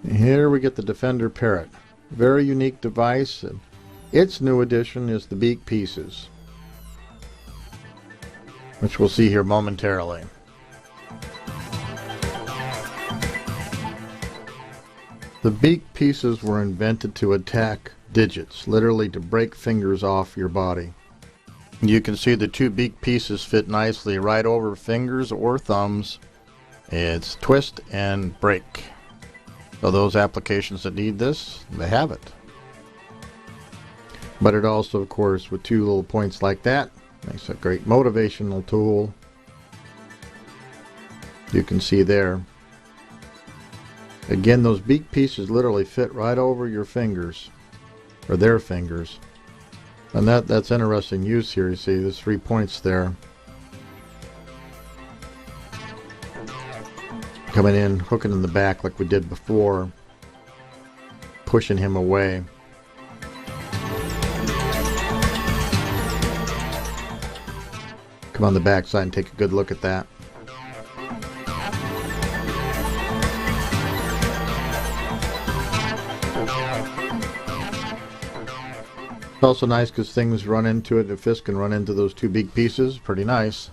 Here we get the Defender Parrot. Very unique device, and its new addition is the beak pieces, which we'll see here momentarily. The beak pieces were invented to attack digits, literally to break fingers off your body. You can see the two beak pieces fit nicely right over fingers or thumbs. It's twist and break. So those applications that need this, they have it. But it also, of course, with two little points like that, makes a great motivational tool. You can see there. Again, those beak pieces literally fit right over your fingers, or their fingers. And that's interesting use here. You see there's 3 points there. Coming in, hooking in the back like we did before, pushing him away. Come on the back side and take a good look at that. It's also nice because things run into it. The fish can run into those two beak pieces. Pretty nice.